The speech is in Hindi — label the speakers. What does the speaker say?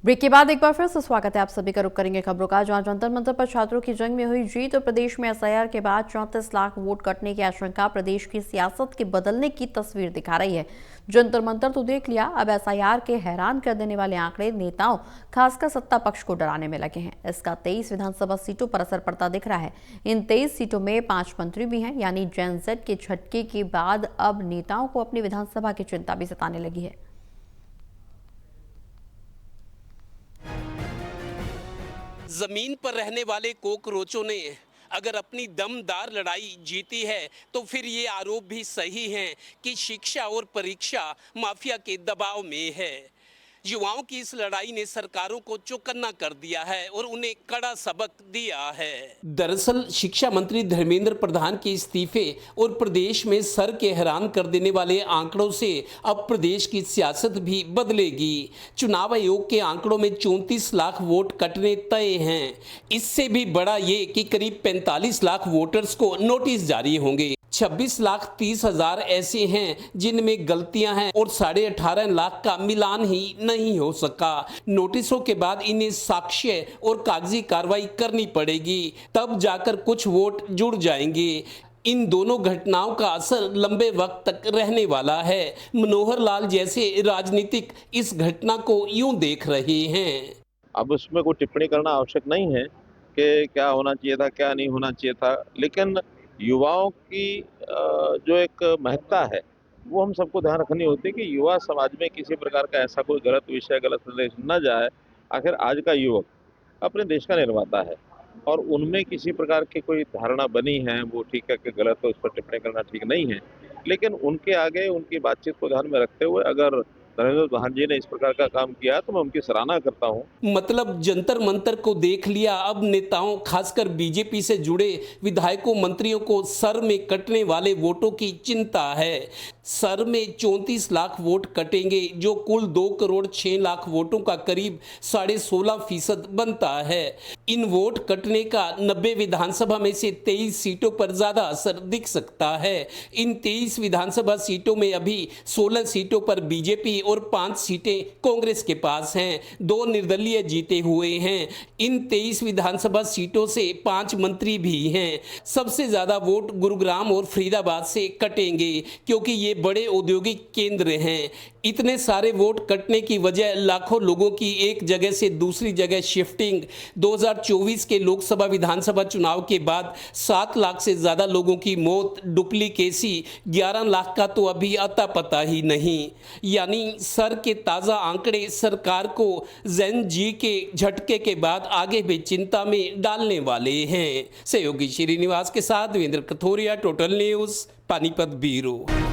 Speaker 1: ब्रेक के बाद एक बार फिर से स्वागत है आप सभी का। रुख करेंगे खबरों का। जहां जंतर मंतर पर छात्रों की जंग में हुई जीत और प्रदेश में एसआईआर के बाद 34 लाख वोट कटने की आशंका प्रदेश की सियासत के बदलने की तस्वीर दिखा रही है। जंतर मंतर तो देख लिया, अब एसआईआर के हैरान कर देने वाले आंकड़े नेताओं खासकर सत्ता पक्ष को डराने में लगे हैं। इसका 23 विधानसभा सीटों पर असर पड़ता दिख रहा है। इन 23 सीटों में 5 मंत्री भी हैं, यानी जेन जेड के झटके के बाद अब नेताओं को अपनी विधानसभा की चिंता भी सताने लगी है।
Speaker 2: जमीन पर रहने वाले कॉकरोचों ने अगर अपनी दमदार लड़ाई जीती है तो फिर ये आरोप भी सही है कि शिक्षा और परीक्षा माफिया के दबाव में है। युवाओं की इस लड़ाई ने सरकारों को चौकन्ना कर दिया है और उन्हें कड़ा सबक दिया है। दरअसल शिक्षा मंत्री धर्मेंद्र प्रधान के इस्तीफे और प्रदेश में सर के हैरान कर देने वाले आंकड़ों से अब प्रदेश की सियासत भी बदलेगी। चुनाव आयोग के आंकड़ों में 34 लाख वोट कटने तय हैं। इससे भी बड़ा ये कि करीब 45 लाख वोटर्स को नोटिस जारी होंगे। 26,30,000 ऐसे हैं जिनमें गलतियां हैं और 18.5 लाख का मिलान ही नहीं हो सका। नोटिसों के बाद इन्हें साक्ष्य और कागजी कार्रवाई करनी पड़ेगी, तब जाकर कुछ वोट जुड़ जाएंगे। इन दोनों घटनाओं का असर लंबे वक्त तक रहने वाला है। मनोहर लाल जैसे राजनीतिक इस घटना को यूं देख रहे हैं।
Speaker 3: अब उसमें कोई टिप्पणी करना आवश्यक नहीं है कि क्या होना चाहिए था, क्या नहीं होना चाहिए था, लेकिन युवाओं की जो एक महत्ता है वो हम सबको ध्यान रखनी होती है कि युवा समाज में किसी प्रकार का ऐसा कोई गलत विषय, गलत संदेश न जाए। आखिर आज का युवक अपने देश का निर्माता है और उनमें किसी प्रकार की कोई धारणा बनी है, वो ठीक है कि गलत है, उस पर टिप्पणी करना ठीक नहीं है। लेकिन उनके आगे उनकी बातचीत को ध्यान में रखते हुए अगर धर्मेंद्र प्रधान जी ने इस प्रकार का काम किया तो मैं उनकी सराहना करता हूं।
Speaker 2: मतलब जंतर मंतर को देख लिया, अब नेताओं खासकर बीजेपी से जुड़े विधायकों मंत्रियों को सर में कटने वाले वोटों की चिंता है। सर में 34 लाख वोट कटेंगे जो कुल 2 करोड़ 6 लाख वोटों का करीब 16.5% बनता है। इन वोट कटने का 90 विधानसभा में से 23 सीटों पर ज्यादा असर दिख सकता है। इन 23 विधानसभा सीटों में अभी 16 सीटों पर बीजेपी और 5 सीटें कांग्रेस के पास हैं। 2 निर्दलीय जीते हुए हैं। इन 23 विधानसभा सीटों से 5 मंत्री भी हैं। सबसे ज्यादा वोट गुरुग्राम और फरीदाबाद से कटेंगे क्योंकि ये बड़े औद्योगिक केंद्र हैं। इतने सारे वोट कटने की वजह लाखों लोगों की एक जगह से दूसरी जगह शिफ्टिंग। 2024 के लोकसभा विधानसभा चुनाव के बाद 7 लाख से ज्यादा लोगों की मौत, डुप्लीकेसी 11 लाख का तो अभी अता पता ही नहीं। यानी सर के ताजा आंकड़े सरकार को जेन जी के झटके के बाद आगे भी चिंता में डालने वाले हैं। सहयोगी श्रीनिवास के साथ Devendra Kathoria, total news, Panipat bureau.